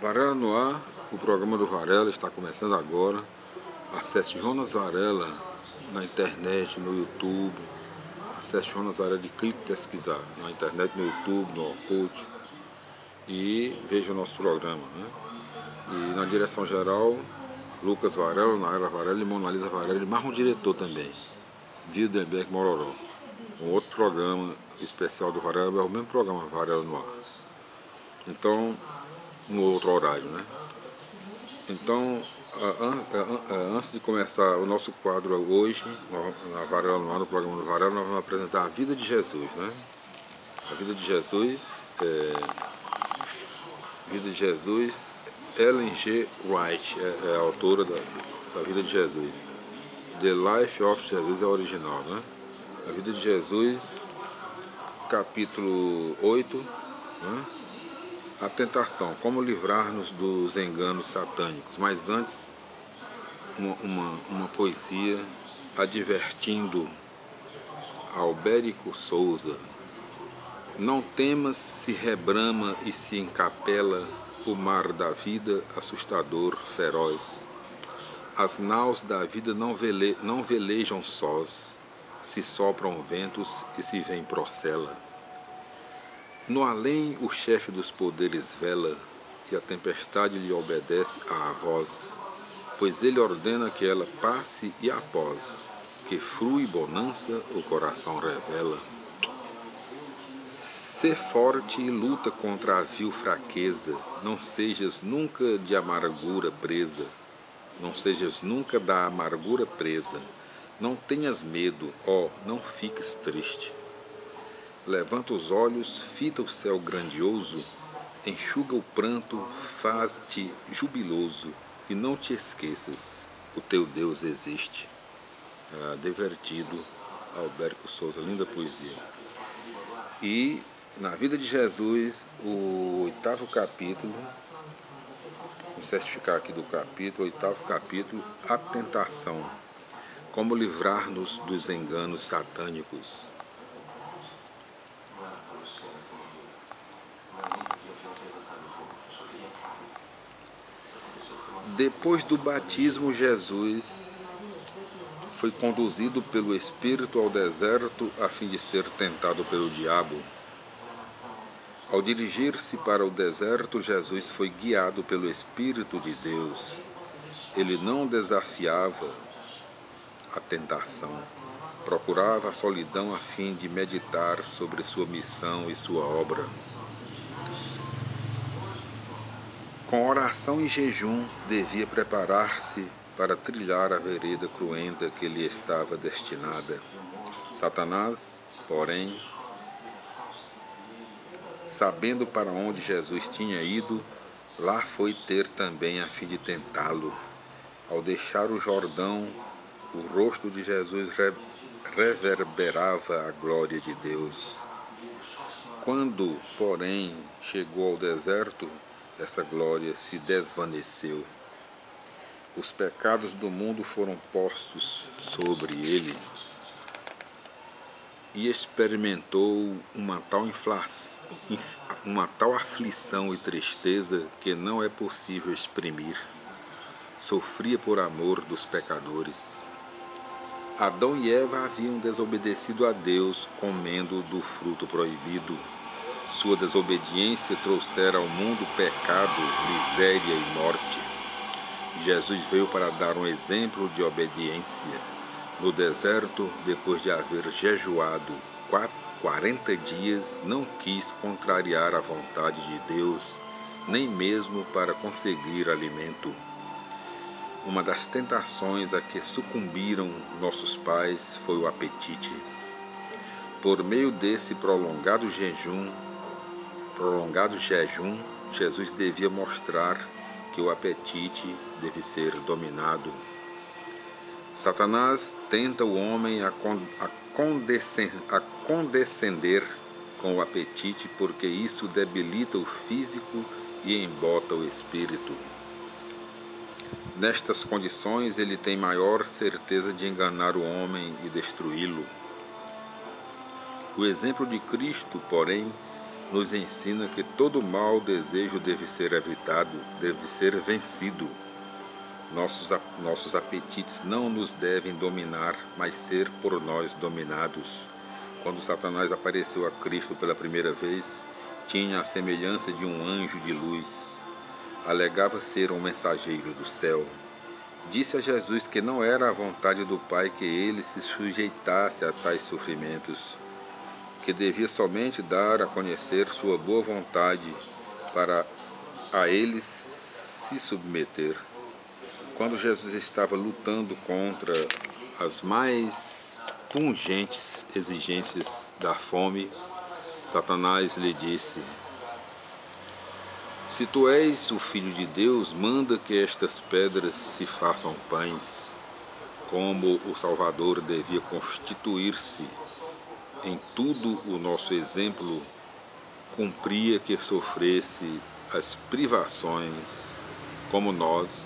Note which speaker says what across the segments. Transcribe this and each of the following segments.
Speaker 1: Varela no ar, o programa do Varela está começando agora. Acesse Jonas Varela na internet, no YouTube. Acesse Jonas Varela de clique pesquisar na internet, no YouTube, no Orkut. E veja o nosso programa, né? E na direção geral, Lucas Varela, Naira Varela e Mona Lisa Varela, e mais um diretor também, Wildenberg Mororó. Um outro programa especial do Varela é o mesmo programa, Varela no ar. Então, no outro horário, né? Então, antes de começar o nosso quadro hoje, na Varela no ar, no programa do Varela, nós vamos apresentar a vida de Jesus, né? A vida de Jesus, Ellen G. White é a autora da vida de Jesus. The Life of Jesus é a original, né? A vida de Jesus, capítulo 8, né? A tentação, como livrar-nos dos enganos satânicos. Mas antes, uma poesia advertindo Albérico Souza: não temas se rebrama e se encapela o mar da vida assustador, feroz. As naus da vida não velejam sós, se sopram ventos e se vem procela. No além o chefe dos poderes vela, e a tempestade lhe obedece à voz, pois ele ordena que ela passe e após, que frui bonança o coração revela. Sê forte e luta contra a vil fraqueza, não sejas nunca de amargura presa, não sejas nunca da amargura presa, não tenhas medo, ó, não fiques triste. Levanta os olhos, fita o céu grandioso, enxuga o pranto, faz-te jubiloso, e não te esqueças, o teu Deus existe. Divertido, Albérico Souza, linda poesia. E na vida de Jesus, o 8º capítulo, vou certificar aqui do capítulo, 8º capítulo, a tentação, como livrar-nos dos enganos satânicos. Depois do batismo, Jesus foi conduzido pelo Espírito ao deserto a fim de ser tentado pelo diabo. Ao dirigir-se para o deserto, Jesus foi guiado pelo Espírito de Deus. Ele não desafiava a tentação, procurava a solidão a fim de meditar sobre sua missão e sua obra. Com oração e jejum, devia preparar-se para trilhar a vereda cruenta que lhe estava destinada. Satanás, porém, sabendo para onde Jesus tinha ido, lá foi ter também a fim de tentá-lo. Ao deixar o Jordão, o rosto de Jesus reverberava a glória de Deus. Quando, porém, chegou ao deserto, essa glória se desvaneceu. Os pecados do mundo foram postos sobre ele e experimentou uma tal aflição e tristeza que não é possível exprimir. Sofria por amor dos pecadores. Adão e Eva haviam desobedecido a Deus comendo do fruto proibido. Sua desobediência trouxera ao mundo pecado, miséria e morte. Jesus veio para dar um exemplo de obediência. No deserto, depois de haver jejuado 40 dias, não quis contrariar a vontade de Deus, nem mesmo para conseguir alimento. Uma das tentações a que sucumbiram nossos pais foi o apetite. Por meio desse prolongado jejum, Jesus devia mostrar que o apetite deve ser dominado. Satanás tenta o homem a condescender com o apetite, porque isso debilita o físico e embota o espírito. Nestas condições, ele tem maior certeza de enganar o homem e destruí-lo. O exemplo de Cristo, porém, nos ensina que todo mau desejo deve ser evitado, deve ser vencido. Nossos apetites não nos devem dominar, mas ser por nós dominados. Quando Satanás apareceu a Cristo pela primeira vez, tinha a semelhança de um anjo de luz. Alegava ser um mensageiro do céu. Disse a Jesus que não era a vontade do Pai que ele se sujeitasse a tais sofrimentos, que devia somente dar a conhecer sua boa vontade para a eles se submeter. Quando Jesus estava lutando contra as mais pungentes exigências da fome, Satanás lhe disse: se tu és o Filho de Deus, manda que estas pedras se façam pães. Como o Salvador devia constituir-se em tudo o nosso exemplo, cumpria que sofresse as privações como nós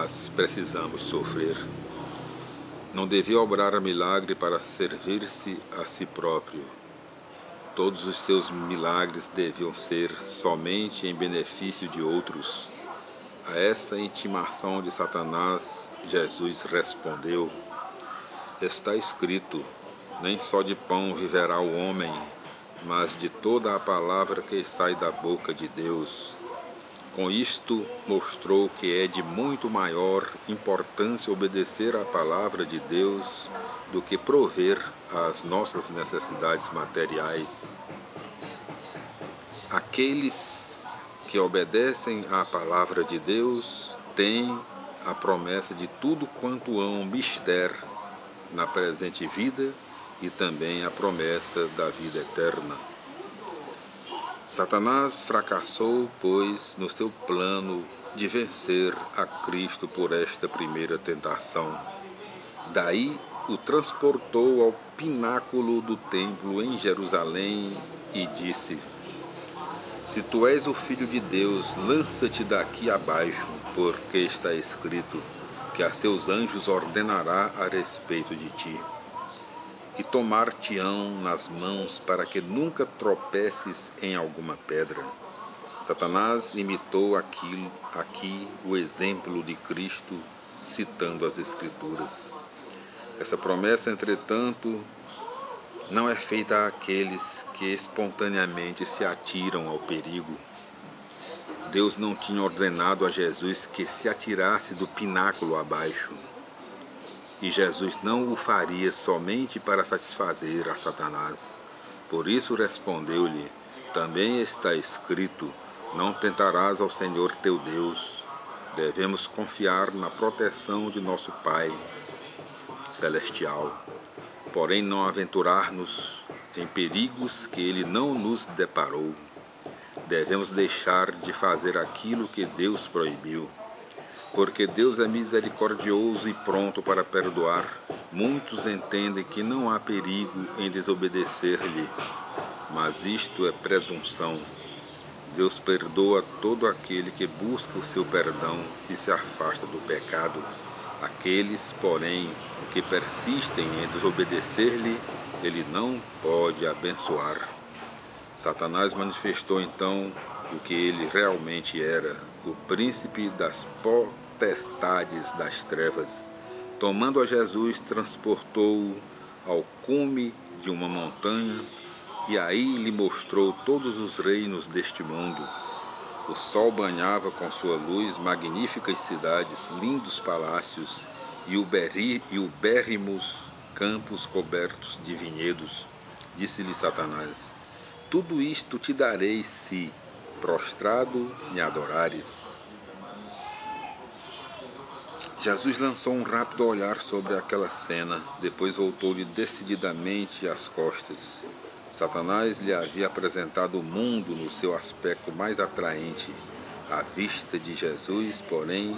Speaker 1: as precisamos sofrer. Não devia obrar milagre para servir-se a si próprio. Todos os seus milagres deviam ser somente em benefício de outros. A essa intimação de Satanás, Jesus respondeu: está escrito, nem só de pão viverá o homem, mas de toda a palavra que sai da boca de Deus. Com isto, mostrou que é de muito maior importância obedecer à palavra de Deus do que prover as nossas necessidades materiais. Aqueles que obedecem à palavra de Deus têm a promessa de tudo quanto hão mister na presente vida e também a promessa da vida eterna. Satanás fracassou, pois, no seu plano de vencer a Cristo por esta primeira tentação. Daí o transportou ao pináculo do templo em Jerusalém e disse: se tu és o Filho de Deus, lança-te daqui abaixo, porque está escrito que a seus anjos ordenará a respeito de ti, e tomar-te-ão nas mãos para que nunca tropeces em alguma pedra. Satanás imitou aqui o exemplo de Cristo, citando as Escrituras. Essa promessa, entretanto, não é feita àqueles que espontaneamente se atiram ao perigo. Deus não tinha ordenado a Jesus que se atirasse do pináculo abaixo. E Jesus não o faria somente para satisfazer a Satanás. Por isso respondeu-lhe: também está escrito, não tentarás ao Senhor teu Deus. Devemos confiar na proteção de nosso Pai Celestial, porém não aventurar-nos em perigos que Ele não nos deparou. Devemos deixar de fazer aquilo que Deus proibiu, porque Deus é misericordioso e pronto para perdoar. Muitos entendem que não há perigo em desobedecer-lhe, mas isto é presunção. Deus perdoa todo aquele que busca o seu perdão e se afasta do pecado. Aqueles, porém, que persistem em desobedecer-lhe, ele não pode abençoar. Satanás manifestou então o que ele realmente era, o príncipe das potestades das trevas. Tomando a Jesus, transportou-o ao cume de uma montanha e aí lhe mostrou todos os reinos deste mundo. O sol banhava com sua luz magníficas cidades, lindos palácios e ubérrimos campos cobertos de vinhedos. Disse-lhe Satanás: tudo isto te darei se, prostrado, me adorares. Jesus lançou um rápido olhar sobre aquela cena, depois voltou-lhe decididamente as costas. Satanás lhe havia apresentado o mundo no seu aspecto mais atraente. A vista de Jesus, porém,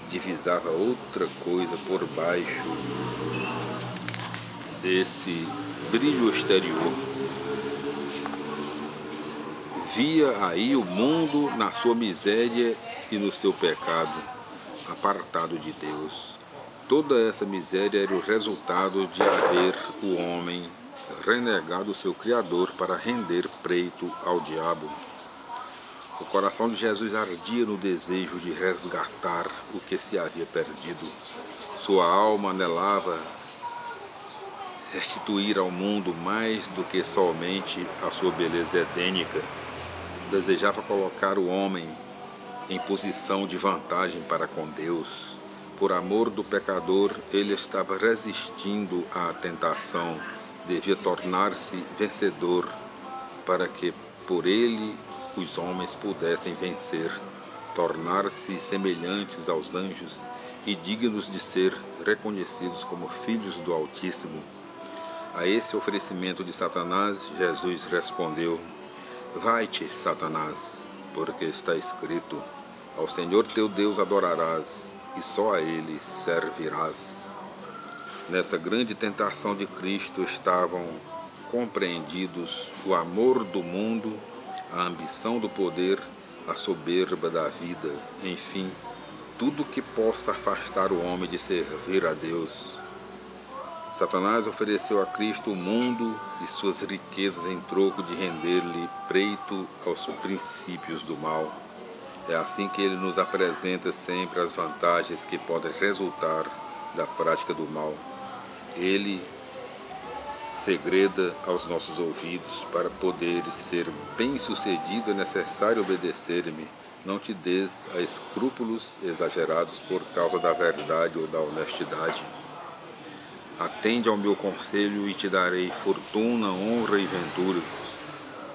Speaker 1: divisava outra coisa por baixo desse brilho exterior. Via aí o mundo na sua miséria e no seu pecado, apartado de Deus. Toda essa miséria era o resultado de haver o homem renegado o seu Criador para render pleito ao diabo. O coração de Jesus ardia no desejo de resgatar o que se havia perdido. Sua alma anelava restituir ao mundo mais do que somente a sua beleza edênica. Desejava colocar o homem em posição de vantagem para com Deus. Por amor do pecador, ele estava resistindo à tentação. Devia tornar-se vencedor para que por ele os homens pudessem vencer, tornar-se semelhantes aos anjos e dignos de ser reconhecidos como filhos do Altíssimo. A esse oferecimento de Satanás, Jesus respondeu: Vai-te, Satanás, porque está escrito: Ao Senhor teu Deus adorarás, e só a Ele servirás. Nessa grande tentação de Cristo estavam compreendidos o amor do mundo, a ambição do poder, a soberba da vida, enfim, tudo que possa afastar o homem de servir a Deus. Satanás ofereceu a Cristo o mundo e suas riquezas em troco de render-lhe pleito aos princípios do mal. É assim que ele nos apresenta sempre as vantagens que podem resultar da prática do mal. Ele segreda aos nossos ouvidos: para poderes ser bem-sucedido é necessário obedecer-me. Não te des a escrúpulos exagerados por causa da verdade ou da honestidade. Atende ao meu conselho e te darei fortuna, honra e venturas.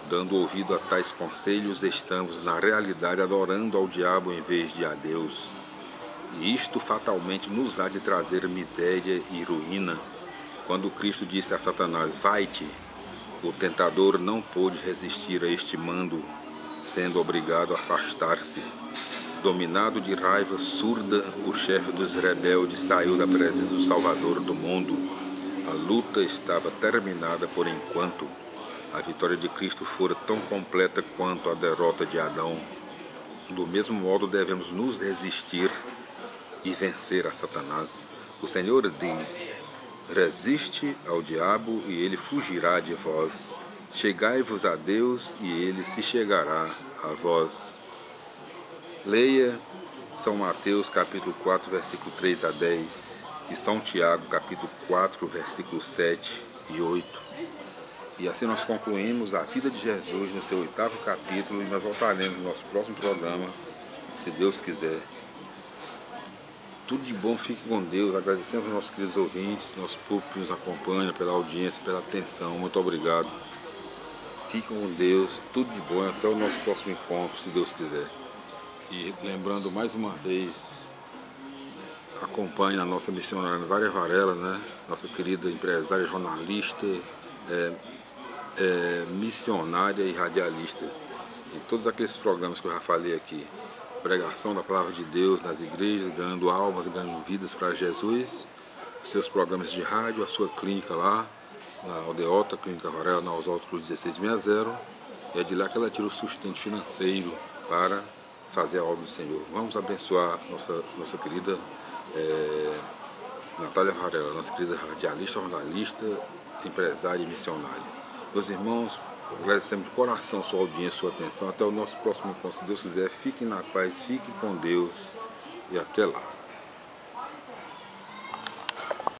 Speaker 1: Dando ouvido a tais conselhos, estamos na realidade adorando ao diabo em vez de a Deus. E isto fatalmente nos há de trazer miséria e ruína. Quando Cristo disse a Satanás: Vai-te, o tentador não pôde resistir a este mando, sendo obrigado a afastar-se. Dominado de raiva surda, o chefe dos rebeldes saiu da presença do Salvador do mundo. A luta estava terminada por enquanto. A vitória de Cristo fora tão completa quanto a derrota de Adão. Do mesmo modo, devemos nos resistir e vencer a Satanás. O Senhor diz: Resiste ao diabo e ele fugirá de vós. Chegai-vos a Deus e ele se chegará a vós. Leia São Mateus capítulo 4, versículo 3 a 10 e São Tiago capítulo 4, versículos 7 e 8. E assim nós concluímos a vida de Jesus no seu 8º capítulo e nós voltaremos no nosso próximo programa, se Deus quiser. Tudo de bom, fique com Deus. Agradecemos aos nossos queridos ouvintes, nosso público que nos acompanha, pela audiência, pela atenção. Muito obrigado. Fique com Deus, tudo de bom. Até o nosso próximo encontro, se Deus quiser. E lembrando mais uma vez, acompanhe a nossa missionária Vária Varela, né? Nossa querida empresária, jornalista, missionária e radialista. Em todos aqueles programas que eu já falei aqui. Pregação da palavra de Deus nas igrejas, ganhando almas, ganhando vidas para Jesus. Os seus programas de rádio, a sua clínica lá, na Aldeota, Clínica Varela, na Oswaldo Cruz 1660. E é de lá que ela tira o sustento financeiro para fazer a obra do Senhor. Vamos abençoar nossa querida Natália Varela, nossa querida radialista, jornalista, empresária e missionária. Meus irmãos, agradecemos de coração sua audiência, sua atenção. Até o nosso próximo encontro. Se Deus quiser, fiquem na paz, fiquem com Deus e até lá.